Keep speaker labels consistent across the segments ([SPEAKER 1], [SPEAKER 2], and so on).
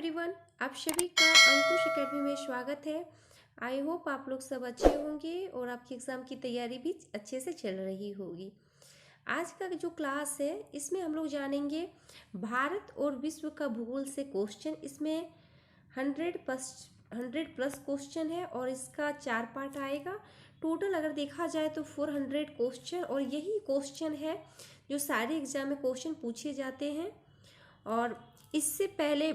[SPEAKER 1] Everyone, आप सभी का अंकुश एकेडमी में स्वागत है। आई होप आप लोग सब अच्छे होंगे और आपकी एग्ज़ाम की तैयारी भी अच्छे से चल रही होगी। आज का जो क्लास है इसमें हम लोग जानेंगे भारत और विश्व का भूगोल से क्वेश्चन। इसमें 100+ क्वेश्चन है और इसका 4 पार्ट आएगा। टोटल अगर देखा जाए तो 400 क्वेश्चन, और यही क्वेश्चन है जो सारे एग्जाम में क्वेश्चन पूछे जाते हैं। और इससे पहले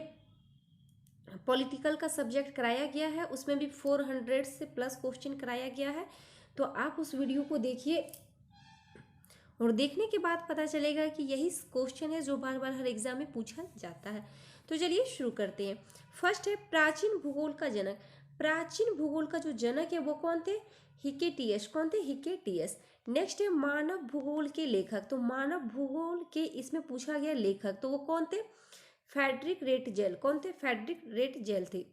[SPEAKER 1] पॉलिटिकल का सब्जेक्ट कराया गया है, उसमें भी 400 से प्लस क्वेश्चन कराया गया है। तो आप उस वीडियो को देखिए और देखने के बाद पता चलेगा कि यही क्वेश्चन है जो बार बार हर एग्जाम में पूछा जाता है। तो चलिए शुरू करते हैं। फर्स्ट है प्राचीन भूगोल का जनक। प्राचीन भूगोल का जो जनक है वो कौन थे? हिकेटियस। कौन थे? हिकेटियस। नेक्स्ट है मानव भूगोल के लेखक। तो मानव भूगोल के इसमें पूछा गया लेखक, तो वो कौन थे? Friedrich Ratzel. कौन थे? फ्रेडरिक रेटजेल थे।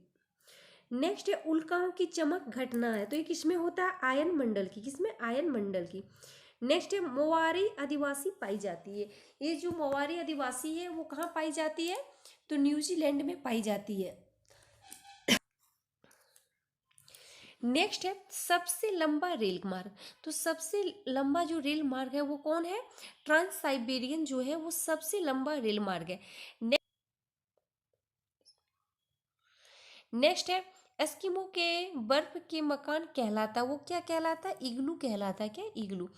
[SPEAKER 1] नेक्स्ट है उल्काओं की चमक घटना है, तो ये किसमें होता है? आयन मंडल की। किसमें? आयन मंडल की। नेक्स्ट है मोवारी आदिवासी पाई जाती है। ये जो मोवारी आदिवासी है वो कहाँ पाई जाती है? तो न्यूजीलैंड में पाई जाती है। नेक्स्ट है सबसे लंबा रेल मार्ग। तो सबसे लंबा जो रेल मार्ग है वो कौन है? ट्रांस साइबेरियन जो है वो सबसे लंबा रेल मार्ग है। नेक्स्ट है एस्किमो के बर्फ के मकान कहलाता, वो क्या कहलाता? इग्लू कहलाता है। क्या? इग्लू।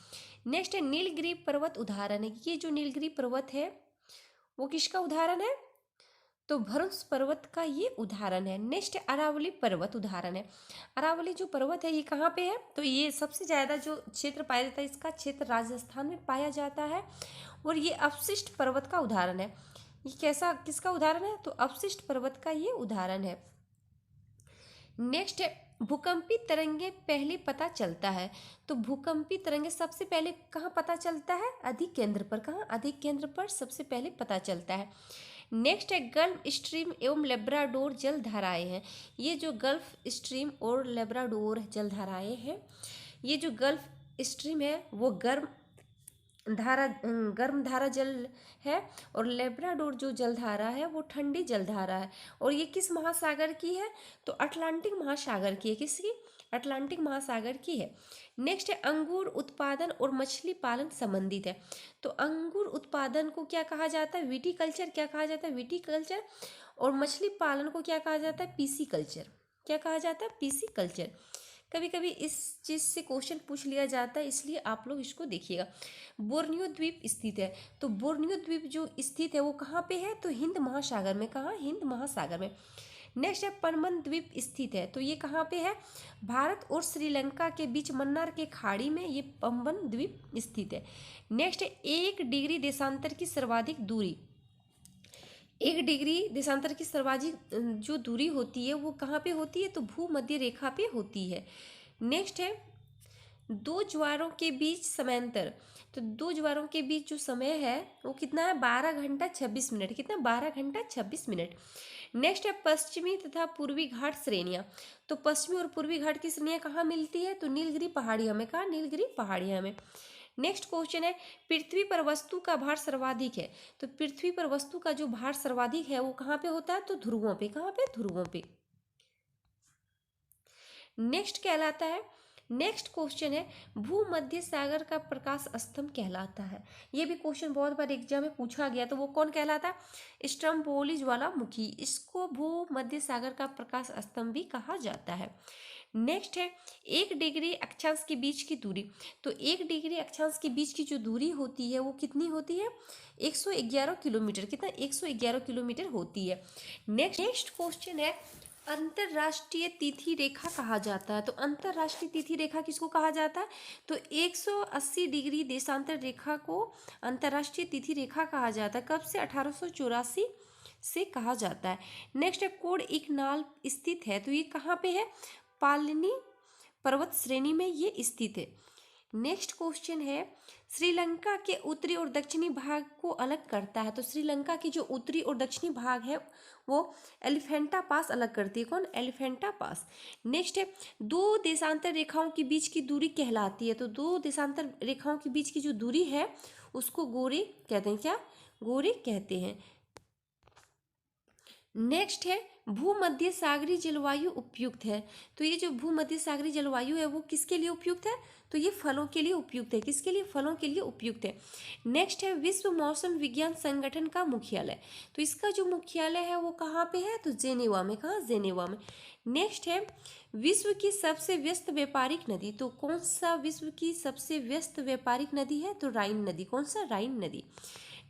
[SPEAKER 1] नेक्स्ट है नीलगिरी पर्वत उदाहरण है। ये जो नीलगिरी पर्वत है वो किसका उदाहरण है? तो भ्रंश पर्वत का ये उदाहरण है। नेक्स्ट अरावली पर्वत उदाहरण है। अरावली जो पर्वत है ये कहाँ पे है? तो ये सबसे ज्यादा जो क्षेत्र पाया जाता है इसका क्षेत्र राजस्थान में पाया जाता है, और ये अपशिष्ट पर्वत का उदाहरण है। ये कैसा, किसका उदाहरण है? तो अपशिष्ट पर्वत का ये उदाहरण है। नेक्स्ट है भूकंपी तरंगे पहले पता चलता है। तो भूकंपी तरंगे सबसे पहले कहाँ पता चलता है? अधिक केंद्र पर। कहाँ? अधिक केंद्र पर सबसे पहले पता चलता है। नेक्स्ट है गल्फ स्ट्रीम एवं लेब्राडोर जलधाराएं हैं। ये जो गल्फ स्ट्रीम और लेब्राडोर जलधाराएं हैं, ये जो गल्फ स्ट्रीम है वो गर्म धारा जल है, और लेब्राडोर जो जलधारा है वो ठंडी जलधारा है। और ये किस महासागर की है? तो अटलांटिक महासागर की है। किसकी? अटलांटिक महासागर की है। नेक्स्ट है अंगूर उत्पादन और मछली पालन संबंधित है। तो अंगूर उत्पादन को क्या कहा जाता है? विटीकल्चर। क्या कहा जाता है? विटीकल्चर। और मछली पालन को क्या कहा जाता है? पीसीकल्चर। क्या कहा जाता है? पीसीकल्चर। कभी कभी इस चीज से क्वेश्चन पूछ लिया जाता है, इसलिए आप लोग इसको देखिएगा। बोर्नियो द्वीप स्थित है। तो बोर्नियो द्वीप जो स्थित है वो कहाँ पे है? तो हिंद महासागर में। कहाँ? हिंद महासागर में। नेक्स्ट है पनमन द्वीप स्थित है। तो ये कहाँ पे है? भारत और श्रीलंका के बीच मन्नार के खाड़ी में ये पनमन द्वीप स्थित है। नेक्स्ट है 1 डिग्री देशांतर की सर्वाधिक दूरी। 1 डिग्री देशांतर की सर्वाधिक जो दूरी होती है वो कहाँ पे होती है? तो भूमध्य रेखा पे होती है। नेक्स्ट है दो ज्वारों के बीच समयांतर। तो दो ज्वारों के बीच जो समय है वो कितना है? 12 घंटा 26 मिनट। कितना? 12 घंटा 26 मिनट। नेक्स्ट है पश्चिमी तथा पूर्वी घाट श्रेणियां। तो पश्चिमी और पूर्वी घाट की श्रेणियां कहाँ मिलती है? तो नीलगिरी पहाड़ियों में। कहाँ? नीलगिरी पहाड़ियों में। नेक्स्ट क्वेश्चन है पृथ्वी पर वस्तु का भार सर्वाधिक है। तो पृथ्वी पर वस्तु का जो भार सर्वाधिक है वो कहाँ पे होता है? तो ध्रुवों पे। कहाँ पे? ध्रुवों पे। नेक्स्ट कहलाता है, नेक्स्ट क्वेश्चन है भूमध्य सागर का प्रकाश स्तंभ कहलाता है। ये भी क्वेश्चन बहुत बार एग्जाम में पूछा गया, तो वो कौन कहलाता है? स्ट्रोम्बोली ज्वालामुखी। इसको भूमध्य सागर का प्रकाश स्तंभ भी कहा जाता है। नेक्स्ट है 1 डिग्री अक्षांश के बीच की दूरी। तो 1 डिग्री अक्षांश के बीच की जो दूरी होती है वो कितनी होती है? 111 किलोमीटर। कितना? 111 किलोमीटर होती है। नेक्स्ट क्वेश्चन है अंतरराष्ट्रीय तिथि रेखा कहा जाता है। तो अंतरराष्ट्रीय तिथि रेखा किसको कहा जाता है? तो 180 डिग्री देशांतर रेखा को अंतरराष्ट्रीय तिथि रेखा कहा जाता है। कब से? 1884 से कहा जाता है। नेक्स्ट है कोड इकनाल स्थित है। तो ये कहाँ पे है? पालनी पर्वत श्रेणी में ये स्थित है। नेक्स्ट क्वेश्चन है श्रीलंका के उत्तरी और दक्षिणी भाग को अलग करता है। तो श्रीलंका की जो उत्तरी और दक्षिणी भाग है वो एलिफेंटा पास अलग करती है। कौन? एलिफेंटा पास। नेक्स्ट है दो देशांतर रेखाओं के बीच की दूरी कहलाती है। तो दो देशांतर रेखाओं के बीच की जो दूरी है उसको गोरे कहते हैं। क्या? गोरे कहते हैं। नेक्स्ट है भूमध्य सागरीय जलवायु उपयुक्त है। तो ये जो भूमध्य सागरीय जलवायु है वो किसके लिए उपयुक्त है? तो ये फलों के लिए उपयुक्त है। किसके लिए? फलों के लिए उपयुक्त है। नेक्स्ट है विश्व मौसम विज्ञान संगठन का मुख्यालय। तो इसका जो मुख्यालय है वो कहाँ पे है? तो जेनेवा में। कहाँ? जेनेवा में। नेक्स्ट है विश्व की सबसे व्यस्त व्यापारिक नदी। तो कौन सा विश्व की सबसे व्यस्त व्यापारिक नदी है? तो राइन नदी। कौन सा? राइन नदी।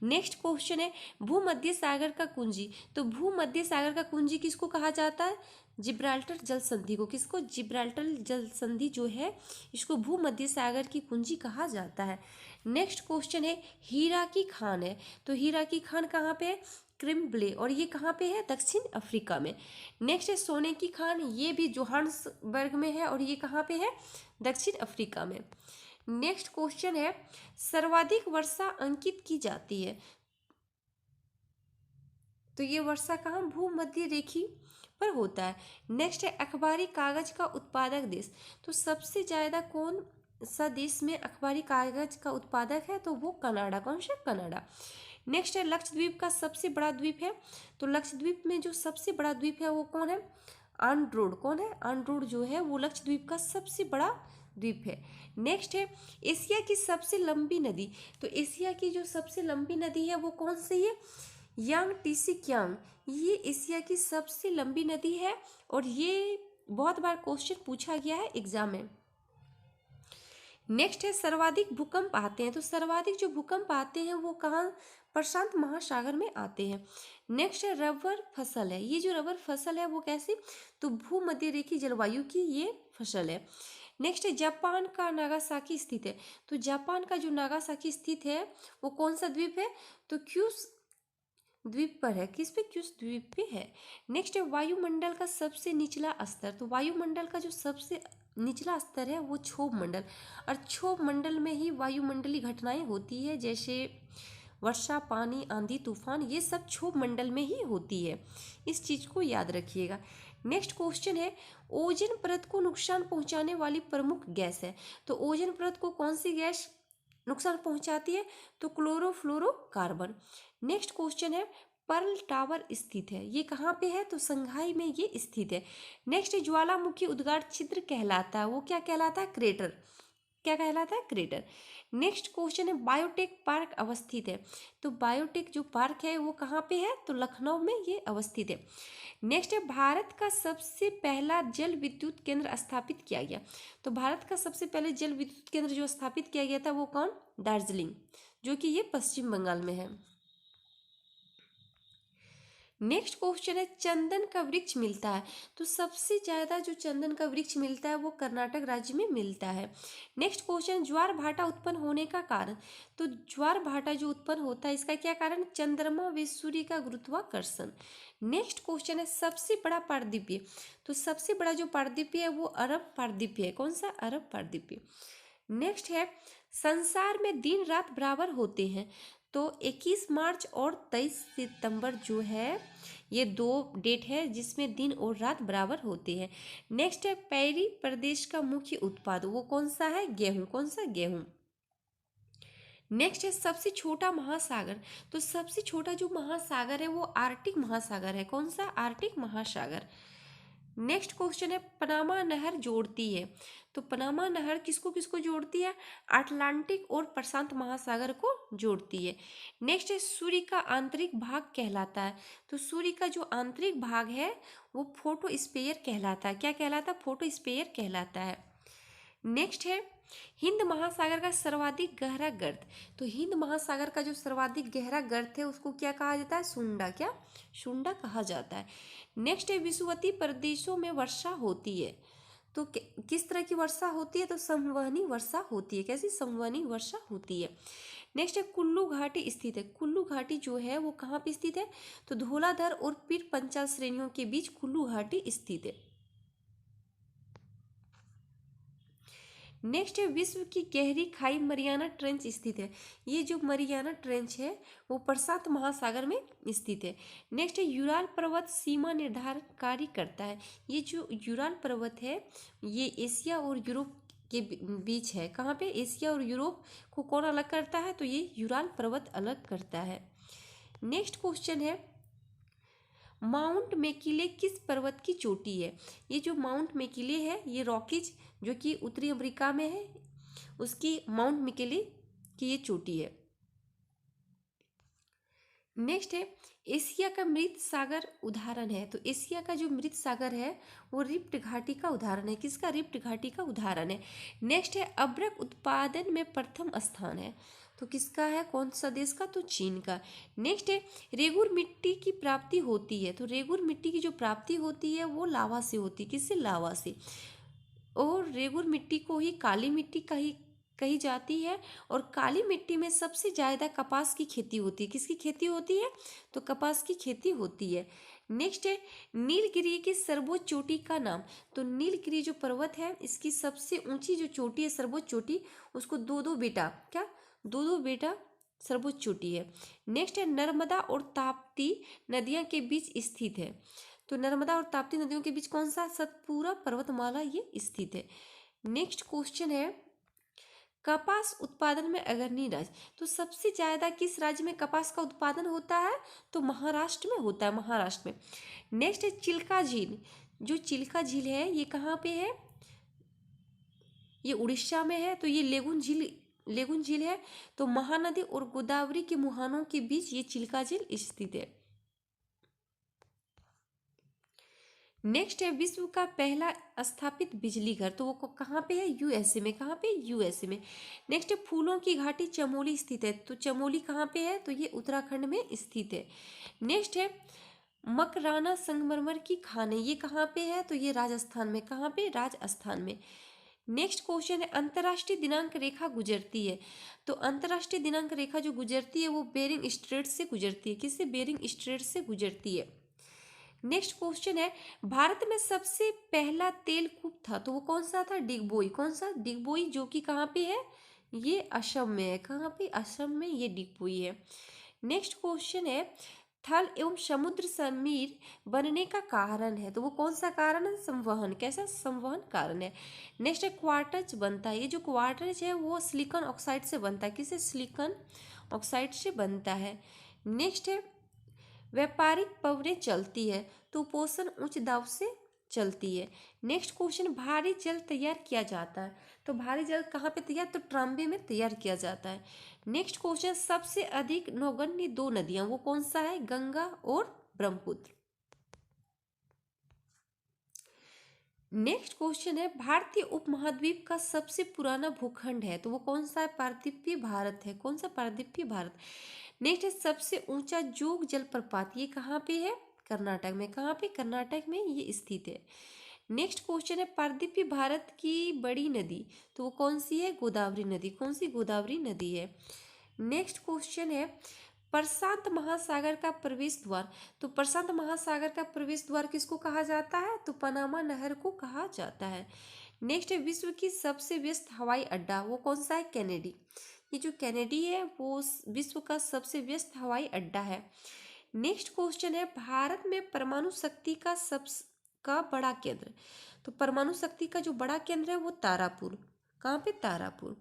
[SPEAKER 1] नेक्स्ट क्वेश्चन है भूमध्य सागर का कुंजी। तो भूमध्य सागर का कुंजी किसको कहा जाता है? जिब्राल्टर जल संधि को। किसको? जिब्राल्टर जल संधि जो है इसको भूमध्य सागर की कुंजी कहा जाता है। नेक्स्ट क्वेश्चन है हीरा की खान है। तो हीरा की खान कहाँ पे है? क्रिम्बले। और ये कहाँ पे है? दक्षिण अफ्रीका में। नेक्स्ट है सोने की खान। ये भी जोहान्सबर्ग में है और ये कहाँ पे है? दक्षिण अफ्रीका में। नेक्स्ट क्वेश्चन है सर्वाधिक वर्षा अंकित की जाती है। तो ये वर्षा कहाँ? भूमध्य रेखी पर होता है। नेक्स्ट है अखबारी कागज का उत्पादक देश। तो सबसे ज्यादा कौन सा देश में अखबारी कागज का उत्पादक है? तो वो कनाडा। कौन सा? कनाडा। नेक्स्ट है लक्षद्वीप का सबसे बड़ा द्वीप है। तो लक्षद्वीप में जो सबसे बड़ा द्वीप है वो कौन है? आंड्रोड। कौन है? आंड्रोड जो है वो लक्षद्वीप का सबसे बड़ा द्वीप है। नेक्स्ट है एशिया की सबसे लंबी नदी। तो एशिया की जो सबसे लंबी नदी है वो कौन सी है? यांग टीसी क्यांग। ये एशिया की सबसे लंबी नदी है और ये बहुत बार क्वेश्चन पूछा गया है एग्जाम में। नेक्स्ट है सर्वाधिक भूकंप आते हैं। तो सर्वाधिक जो भूकंप आते हैं वो कहाँ? प्रशांत महासागर में आते हैं। नेक्स्ट है रबर फसल है। ये जो रबर फसल है वो कैसी? तो भूमध्य रेखीय जलवायु की ये फसल है। नेक्स्ट है जापान का नागासाकी स्थित है। तो जापान का जो नागासाकी स्थित है वो कौन सा द्वीप है? तो क्यूस द्वीप पर है। किस पे? क्यूस द्वीप पे है। नेक्स्ट है वायुमंडल का सबसे निचला स्तर। तो वायुमंडल का जो सबसे निचला स्तर है वो क्षोभ मंडल। और क्षोभ मंडल में ही वायुमंडलीय घटनाएं होती है, जैसे वर्षा, पानी, आंधी, तूफान, ये सब क्षोभ मंडल में ही होती है। इस चीज को याद रखिएगा। नेक्स्ट क्वेश्चन है ओजोन परत को नुकसान पहुंचाने वाली प्रमुख गैस है। तो ओजोन परत को कौन सी गैस नुकसान पहुंचाती है? तो क्लोरोफ्लोरोकार्बन। नेक्स्ट क्वेश्चन है पर्ल टावर स्थित है। ये कहाँ पे है? तो संघाई में ये स्थित है। नेक्स्ट ज्वालामुखी उद्गार छिद्र कहलाता है। वो क्या कहलाता है? क्रेटर। क्या कहलाता है? क्रेटर। नेक्स्ट क्वेश्चन है बायोटेक पार्क अवस्थित है। तो बायोटेक जो पार्क है वो कहाँ पे है? तो लखनऊ में ये अवस्थित है। नेक्स्ट है भारत का सबसे पहला जल विद्युत केंद्र स्थापित किया गया। तो भारत का सबसे पहले जल विद्युत केंद्र जो स्थापित किया गया था वो कौन? दार्जिलिंग, जो कि ये पश्चिम बंगाल में है। नेक्स्ट क्वेश्चन है चंदन का वृक्ष मिलता है। तो सबसे ज्यादा जो चंदन का वृक्ष मिलता है वो कर्नाटक राज्य में मिलता है। नेक्स्ट क्वेश्चन ज्वार भाटा उत्पन्न होने का कारण। तो ज्वार भाटा जो उत्पन्न होता है इसका क्या कारण? चंद्रमा व सूर्य का गुरुत्वाकर्षण। नेक्स्ट क्वेश्चन है सबसे बड़ा पारदीपीय। तो सबसे बड़ा जो पारदीपीय है वो अरब पारदीपीय है। कौन सा? अरब पारदीपीय। नेक्स्ट है संसार में दिन रात बराबर होते हैं। तो 21 मार्च और 23 सितंबर जो है ये दो डेट है जिसमें दिन और रात बराबर होते हैं। नेक्स्ट है पैरी प्रदेश का मुख्य उत्पाद। वो कौन सा है? गेहूं। कौन सा? गेहूं। नेक्स्ट है सबसे छोटा महासागर। तो सबसे छोटा जो महासागर है वो आर्कटिक महासागर है। कौन सा? आर्कटिक महासागर। नेक्स्ट क्वेश्चन है पनामा नहर जोड़ती है। तो पनामा नहर किसको किसको जोड़ती है? अटलांटिक और प्रशांत महासागर को जोड़ती है। नेक्स्ट है सूर्य का आंतरिक भाग कहलाता है। तो सूर्य का जो आंतरिक भाग है वो फोटोस्फीयर कहलाता है। क्या कहलाता है? फोटोस्फीयर कहलाता है। नेक्स्ट है हिंद महासागर का सर्वाधिक गहरा गर्त। तो हिंद महासागर का जो सर्वाधिक गहरा गर्त है उसको क्या कहा जाता है? सुंडा। क्या? सुंडा कहा जाता है। नेक्स्ट है विषुवतीय प्रदेशों में वर्षा होती है। तो किस तरह की वर्षा होती है? तो संवहनी वर्षा होती है। कैसी? संवहनी वर्षा होती है। नेक्स्ट है कुल्लू घाटी स्थित है। कुल्लू घाटी जो है वो कहाँ पे स्थित है? तो धौलाधर और पीर पंचाल श्रेणियों के बीच कुल्लू घाटी स्थित है। नेक्स्ट है विश्व की गहरी खाई मरियाना ट्रेंच स्थित है। ये जो मरियाना ट्रेंच है वो प्रशांत महासागर में स्थित है। नेक्स्ट है यूराल पर्वत सीमा निर्धारणकारी करता है। ये जो यूराल पर्वत है ये एशिया और यूरोप के बीच है। कहाँ पे? एशिया और यूरोप को कौन अलग करता है? तो ये यूराल पर्वत अलग करता है। नेक्स्ट क्वेश्चन है माउंट मैकिले किस पर्वत की चोटी है? ये जो माउंट मैकिले है ये रॉकीज जो कि उत्तरी अमेरिका में है, उसकी माउंट मैकिले की ये चोटी है। नेक्स्ट है एशिया का मृत सागर उदाहरण है। तो एशिया का जो मृत सागर है वो रिफ्ट घाटी का उदाहरण है। किसका? रिफ्ट घाटी का उदाहरण है। नेक्स्ट है अभ्रक उत्पादन में प्रथम स्थान है। तो किसका है? कौन सा देश का? तो चीन का। नेक्स्ट है रेगुर मिट्टी की प्राप्ति होती है। तो रेगुर मिट्टी की जो प्राप्ति होती है वो लावा से होती है। किससे? लावा से। और रेगुर मिट्टी को ही काली मिट्टी कही जाती है। और काली मिट्टी में सबसे ज़्यादा कपास की खेती होती है। किसकी खेती होती है? तो कपास की खेती होती है। नेक्स्ट है नीलगिरी की सर्वोच्च चोटी का नाम। तो नीलगिरी जो पर्वत है इसकी सबसे ऊंची जो चोटी है, सर्वोच्च चोटी, उसको दो दो बेटा, क्या? दो दो बेटा सर्वोच्च चोटी है। नेक्स्ट है नर्मदा और ताप्ती नदियां के बीच स्थित है। तो नर्मदा और ताप्ती नदियों के बीच कौन सा? सतपुरा पर्वतमाला ये स्थित है। नेक्स्ट क्वेश्चन है कपास उत्पादन में अग्रणी राज्य। तो सबसे ज्यादा किस राज्य में कपास का उत्पादन होता है? तो महाराष्ट्र में होता है, महाराष्ट्र में। नेक्स्ट है चिल्का झील। जो चिल्का झील है ये कहाँ पे है? ये उड़ीसा में है। तो ये लेगुन झील है। तो महानदी और गोदावरी के मुहानों के बीच ये चिल्का झील स्थित है। नेक्स्ट है विश्व का पहला स्थापित बिजली घर। तो वो कहाँ पे है? यूएसए में। कहाँ पे? यूएसए में। नेक्स्ट है फूलों की घाटी चमोली स्थित है। तो चमोली कहाँ पे है? तो ये उत्तराखंड में स्थित है। नेक्स्ट है मकराना संगमरमर की खानें। ये कहाँ पे है? तो ये राजस्थान में। कहाँ पे? राजस्थान में। नेक्स्ट क्वेश्चन है अंतर्राष्ट्रीय दिनांक रेखा गुजरती है। तो अंतर्राष्ट्रीय दिनांक रेखा जो गुजरती है वो बेरिंग स्ट्रेट से गुजरती है। किससे? बेरिंग स्ट्रेट से गुजरती है। नेक्स्ट क्वेश्चन है भारत में सबसे पहला तेल कूप था। तो वो कौन सा था? डिगबोई। कौन सा? डिगबोई, जो कि कहाँ पे है? ये असम में है। कहाँ पे? असम में ये डिगबोई है। नेक्स्ट क्वेश्चन है थल एवं समुद्र समीर बनने का कारण है। तो वो कौन सा कारण है? संवहन। कैसा? संवहन कारण है। नेक्स्ट है क्वार्टज बनता है। ये जो क्वार्टज है वो सिलिकॉन ऑक्साइड से बनता है। किससे? सिलिकॉन ऑक्साइड से बनता है। नेक्स्ट है व्यापारिक पवरें चलती है। तो पोषण उच्च दाब से चलती है। नेक्स्ट क्वेश्चन भारी जल तैयार किया जाता है। तो भारी जल कहाँ पे तैयार? तो ट्रांबे में तैयार किया जाता है। नेक्स्ट क्वेश्चन सबसे अधिक नौगण्य दो नदियां, वो कौन सा है? गंगा और ब्रह्मपुत्र। नेक्स्ट क्वेश्चन है भारतीय उपमहाद्वीप का सबसे पुराना भूखंड है। तो वो कौन सा है? पारदीपीय भारत है। कौन सा? पारदीपीय भारत। नेक्स्ट है सबसे ऊंचा जोग जलप्रपात। ये कहाँ पे है? कर्नाटक में। कहाँ पे? कर्नाटक में ये स्थित है। नेक्स्ट क्वेश्चन है पारदीपीय भारत की बड़ी नदी। तो वो कौन सी है? गोदावरी नदी। कौन सी? गोदावरी नदी है। नेक्स्ट क्वेश्चन है प्रशांत महासागर का प्रवेश द्वार। तो प्रशांत महासागर का प्रवेश द्वार किसको कहा जाता है? तो पनामा नहर को कहा जाता है। नेक्स्ट है विश्व की सबसे व्यस्त हवाई अड्डा। वो कौन सा है? कैनेडी। ये जो कैनेडी है वो विश्व का सबसे व्यस्त हवाई अड्डा है। नेक्स्ट क्वेश्चन है भारत में परमाणु शक्ति का बड़ा केंद्र। तो परमाणु शक्ति का जो बड़ा केंद्र है वो तारापुर। कहाँ पे? तारापुर।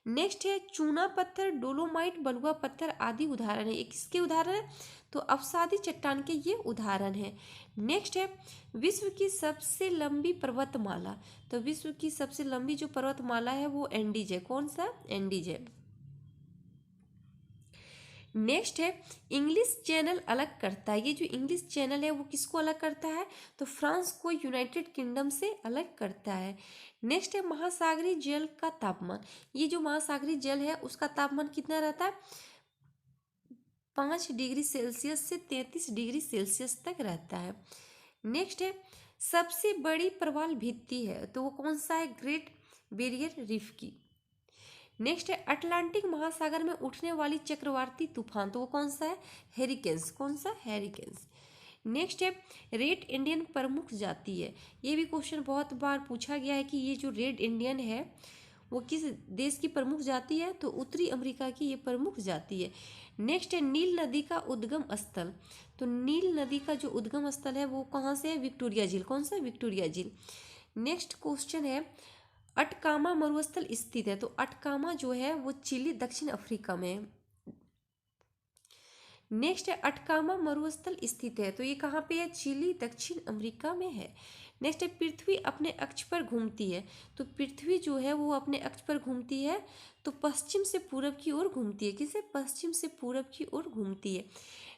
[SPEAKER 1] नेक्स्ट है चूना पत्थर, डोलोमाइट, बलुआ पत्थर आदि उदाहरण है। ये किसके उदाहरण है? तो अवसादी चट्टान के ये उदाहरण है। नेक्स्ट है विश्व की सबसे लंबी पर्वतमाला। तो विश्व की सबसे लंबी जो पर्वतमाला है वो एंडीज है। कौन सा? एंडीज है। नेक्स्ट है इंग्लिश चैनल अलग करता है। ये जो इंग्लिश चैनल है वो किसको अलग करता है? तो फ्रांस को यूनाइटेड किंगडम से अलग करता है। नेक्स्ट है महासागरीय जल का तापमान। ये जो महासागरीय जल है उसका तापमान कितना रहता है? 5 डिग्री सेल्सियस से 33 डिग्री सेल्सियस तक रहता है। नेक्स्ट है सबसे बड़ी प्रवाल भित्ति है। तो वो कौन सा है? ग्रेट बैरियर रीफ की। नेक्स्ट है अटलांटिक महासागर में उठने वाली चक्रवाती तूफान। तो वो कौन सा है? हेरिकेन्स। कौन सा? हेरिकेन्स। नेक्स्ट है रेड इंडियन प्रमुख जाति है। ये भी क्वेश्चन बहुत बार पूछा गया है कि ये जो रेड इंडियन है वो किस देश की प्रमुख जाति है? तो उत्तरी अमेरिका की ये प्रमुख जाति है। नेक्स्ट है नील नदी का उद्गम स्थल। तो नील नदी का जो उद्गम स्थल है वो कहाँ से है? विक्टोरिया झील। कौन सा? विक्टोरिया झील। नेक्स्ट क्वेश्चन है अटकामा मरुस्थल स्थित है। तो अटकामा जो है वो चिली, दक्षिण अफ्रीका में है। नेक्स्ट है अटकामा मरुस्थल स्थित है, तो ये कहाँ पे है? चिली, दक्षिण अमेरिका में है। नेक्स्ट है पृथ्वी अपने अक्ष पर घूमती है, तो पृथ्वी जो है वो अपने अक्ष पर घूमती है तो पश्चिम से पूरब की ओर घूमती है। किसे? पश्चिम से पूरब की ओर घूमती है।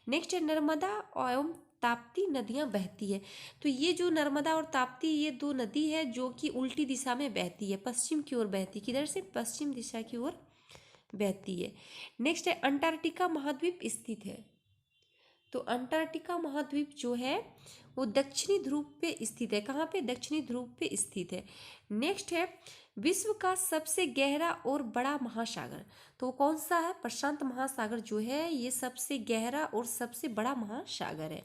[SPEAKER 1] नेक्स्ट है नर्मदा एवं ताप्ती नदियां बहती है, तो ये जो नर्मदा और ताप्ती ये दो नदी है जो कि उल्टी दिशा में बहती है, पश्चिम की ओर बहती है। किधर से? पश्चिम दिशा की ओर बहती है। नेक्स्ट है अंटार्कटिका महाद्वीप स्थित है, तो अंटार्कटिका महाद्वीप जो है वो दक्षिणी ध्रुव पे स्थित है। कहाँ पे? दक्षिणी ध्रुव पे स्थित है। नेक्स्ट है विश्व का सबसे गहरा और बड़ा महासागर, तो वो कौन सा है? प्रशांत महासागर जो है ये सबसे गहरा और सबसे बड़ा महासागर है।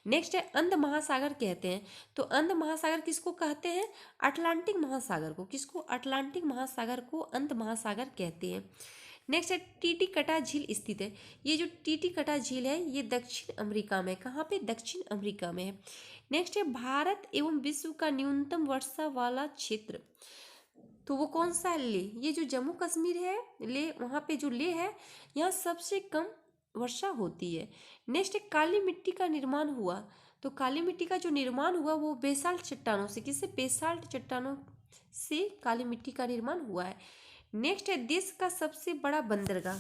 [SPEAKER 1] नेक्स्ट है अंध महासागर कहते हैं, तो अंध महासागर किसको कहते हैं? अटलांटिक महासागर को। किसको? अटलांटिक महासागर को अंध महासागर कहते हैं। नेक्स्ट है टीटीकटा झील स्थित है, ये जो टीटीकटा झील है ये दक्षिण अमेरिका में। कहाँ पे? दक्षिण अमेरिका में है। नेक्स्ट है भारत एवं विश्व का न्यूनतम वर्षा वाला क्षेत्र, तो वो कौन सा है? लेह। ये जो जम्मू कश्मीर है लेह, वहाँ पे जो लेह है यहाँ सबसे कम वर्षा होती है। नेक्स्ट है काली मिट्टी का निर्माण हुआ, तो काली मिट्टी का जो निर्माण हुआ वो बेसाल्ट चट्टानों से। किससे? बेसाल्ट चट्टानों से काली मिट्टी का निर्माण हुआ है। नेक्स्ट है देश का सबसे बड़ा बंदरगाह,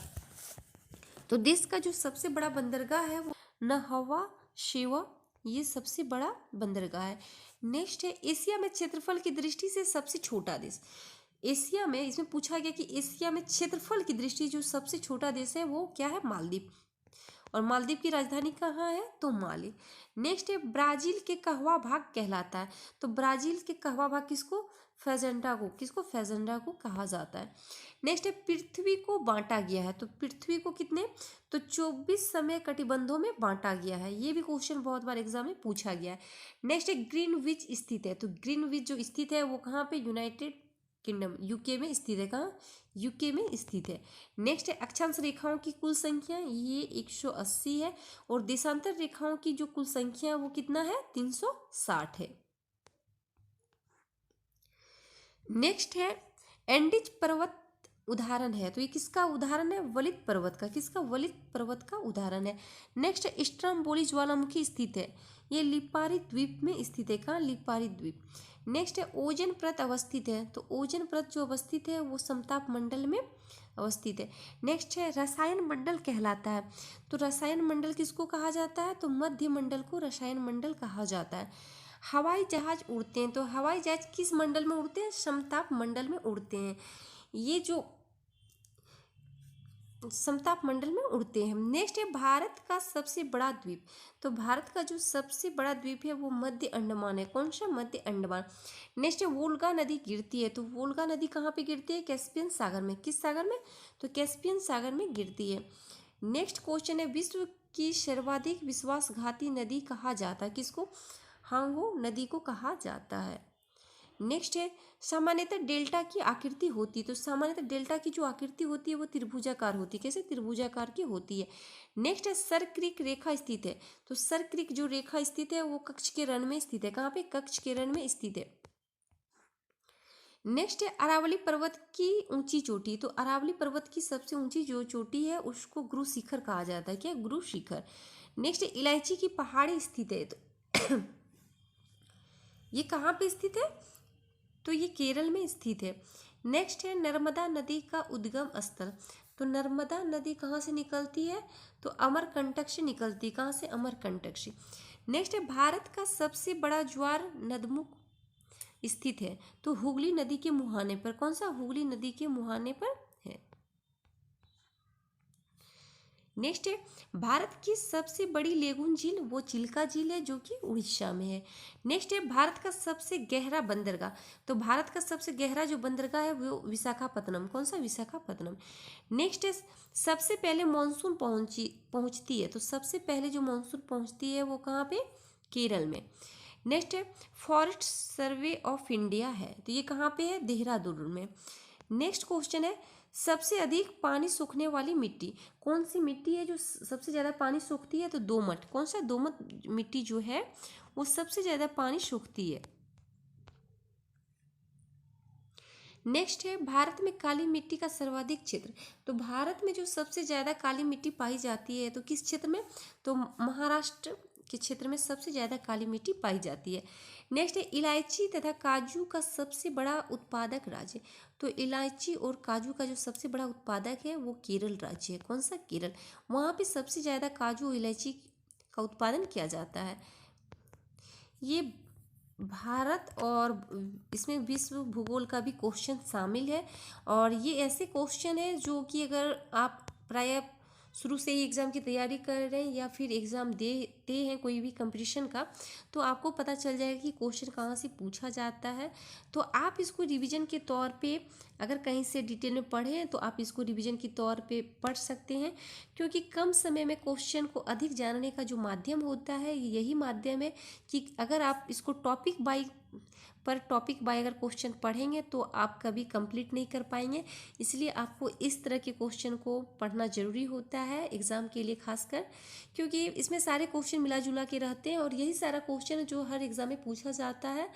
[SPEAKER 1] तो देश का जो सबसे बड़ा बंदरगाह है वो नहवा शेवा, ये सबसे बड़ा बंदरगाह है। नेक्स्ट है एशिया में क्षेत्रफल की दृष्टि से सबसे छोटा देश। एशिया में, इसमें पूछा गया कि एशिया में क्षेत्रफल की दृष्टि जो सबसे छोटा देश है वो क्या है? मालदीव। और मालदीव की राजधानी कहाँ है? तो माले। नेक्स्ट है ब्राजील के कहवा भाग कहलाता है, तो ब्राजील के कहवा भाग किसको? फेजेंडा को। किसको? फेजेंडा को कहा जाता है। नेक्स्ट है पृथ्वी को बांटा गया है, तो पृथ्वी को कितने? तो 24 समय कटिबंधों में बांटा गया है। ये भी क्वेश्चन बहुत बार एग्जाम में पूछा गया है। नेक्स्ट है ग्रीनविच स्थित है, तो ग्रीनविच जो स्थित है वो कहाँ पे? यूनाइटेड किंगडम, यूके में स्थित है। कहाँ? यूके में स्थित है। नेक्स्ट है अक्षांश रेखाओं की कुल संख्या, ये 180 है, और देशांतर रेखाओं की जो कुल संख्या है वो कितना है? 360 है। नेक्स्ट है एंडीज पर्वत उदाहरण है, तो ये किसका उदाहरण है? वलित पर्वत का। किसका? वलित पर्वत का उदाहरण है। नेक्स्ट है स्ट्रोम्बोली ज्वालामुखी स्थित है, ये लिपारी द्वीप में स्थित है। कहाँ? लिपारी द्वीप। नेक्स्ट है ओजोन परत अवस्थित है, तो ओजोन परत जो अवस्थित है वो समताप मंडल में अवस्थित है। नेक्स्ट है रसायन मंडल कहलाता है, तो रसायन मंडल किसको कहा जाता है? तो मध्य मंडल को रसायन मंडल कहा जाता है। हवाई जहाज उड़ते हैं, तो हवाई जहाज किस मंडल में उड़ते हैं? समताप मंडल में उड़ते हैं। ये जो समताप मंडल में उड़ते हैं। नेक्स्ट है भारत का सबसे बड़ा द्वीप, तो भारत का जो सबसे बड़ा द्वीप है वो मध्य अंडमान है। कौन सा? मध्य अंडमान। नेक्स्ट है वोल्गा नदी गिरती है, तो वोल्गा नदी कहाँ पे गिरती है? कैस्पियन सागर में। किस सागर में? तो कैस्पियन सागर में गिरती है। नेक्स्ट क्वेश्चन है विश्व की सर्वाधिक विश्वासघाती नदी कहा जाता है? किसको? हांगो नदी को कहा जाता है। नेक्स्ट है सामान्यतः डेल्टा की आकृति होती है, तो सामान्यतः डेल्टा की जो आकृति होती है वो त्रिभुजाकार होती है। कैसे? त्रिभुजाकार की होती है। नेक्स्ट है सरक्रिक रेखा स्थित है, तो सरक्रिक जो रेखा स्थित है वो कक्ष के रण में स्थित है। कहाँ पे? कक्ष के रण में स्थित है। नेक्स्ट है अरावली पर्वत की ऊंची चोटी, तो अरावली पर्वत की सबसे ऊंची जो चोटी है उसको गुरु शिखर कहा जाता है। क्या? गुरु शिखर। नेक्स्ट है इलायची की पहाड़ी स्थित है, तो ये कहाँ पे स्थित है? तो ये केरल में स्थित है। नेक्स्ट है नर्मदा नदी का उद्गम स्थल, तो नर्मदा नदी कहाँ से निकलती है? तो अमरकंटक से निकलती है। कहाँ से? अमरकंटक से। नेक्स्ट है भारत का सबसे बड़ा ज्वार नदमुख स्थित है, तो हुगली नदी के मुहाने पर। कौन सा? हुगली नदी के मुहाने पर है। नेक्स्ट है भारत की सबसे बड़ी लेगून झील वो चिल्का झील है जो कि उड़ीसा में है। नेक्स्ट है भारत का सबसे गहरा बंदरगाह, तो भारत का सबसे गहरा जो बंदरगाह है वो विशाखापत्तनम। कौन सा? विशाखापत्तनम। नेक्स्ट है सबसे पहले मानसून पहुंचती है, तो सबसे पहले जो मानसून पहुंचती है वो कहाँ पे? केरल में। नेक्स्ट है फॉरेस्ट सर्वे ऑफ इंडिया है, तो ये कहाँ पे है? देहरादून में। नेक्स्ट क्वेश्चन है सबसे अधिक पानी सोखने वाली मिट्टी कौन सी मिट्टी है जो सबसे ज़्यादा पानी सोखती है? तो दोमट। कौन सा? दोमट मिट्टी जो है वो सबसे ज़्यादा पानी सोखती है। नेक्स्ट है भारत में काली मिट्टी का सर्वाधिक क्षेत्र। तो भारत में जो सबसे ज़्यादा काली मिट्टी पाई जाती है तो किस क्षेत्र में, तो महाराष्ट्र के क्षेत्र में सबसे ज़्यादा काली मिट्टी पाई जाती है। नेक्स्ट है इलायची तथा काजू का सबसे बड़ा उत्पादक राज्य। तो इलायची और काजू का जो सबसे बड़ा उत्पादक है वो केरल राज्य है। कौन सा, केरल। वहाँ पे सबसे ज़्यादा काजू और इलायची का उत्पादन किया जाता है। ये भारत और इसमें विश्व भूगोल का भी क्वेश्चन शामिल है, और ये ऐसे क्वेश्चन है जो कि अगर आप प्रायः शुरू से ही एग्ज़ाम की तैयारी कर रहे हैं या फिर एग्ज़ाम देते हैं कोई भी कंपटीशन का, तो आपको पता चल जाएगा कि क्वेश्चन कहाँ से पूछा जाता है। तो आप इसको रिवीजन के तौर पे अगर कहीं से डिटेल में पढ़ें तो आप इसको रिवीजन के तौर पे पढ़ सकते हैं, क्योंकि कम समय में क्वेश्चन को अधिक जानने का जो माध्यम होता है यही माध्यम है कि अगर आप इसको टॉपिक बाय अगर क्वेश्चन पढ़ेंगे तो आप कभी कंप्लीट नहीं कर पाएंगे। इसलिए आपको इस तरह के क्वेश्चन को पढ़ना ज़रूरी होता है एग्ज़ाम के लिए खासकर, क्योंकि इसमें सारे क्वेश्चन मिला जुला के रहते हैं और यही सारा क्वेश्चन जो हर एग्ज़ाम में पूछा जाता है।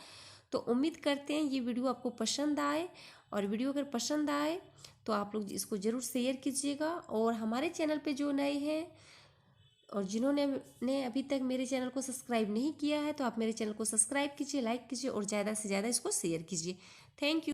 [SPEAKER 1] तो उम्मीद करते हैं ये वीडियो आपको पसंद आए, और वीडियो अगर पसंद आए तो आप लोग इसको ज़रूर शेयर कीजिएगा। और हमारे चैनल पे जो नए हैं और जिन्होंने अभी तक मेरे चैनल को सब्सक्राइब नहीं किया है तो आप मेरे चैनल को सब्सक्राइब कीजिए, लाइक कीजिए और ज़्यादा से ज़्यादा इसको शेयर कीजिए। Thank you.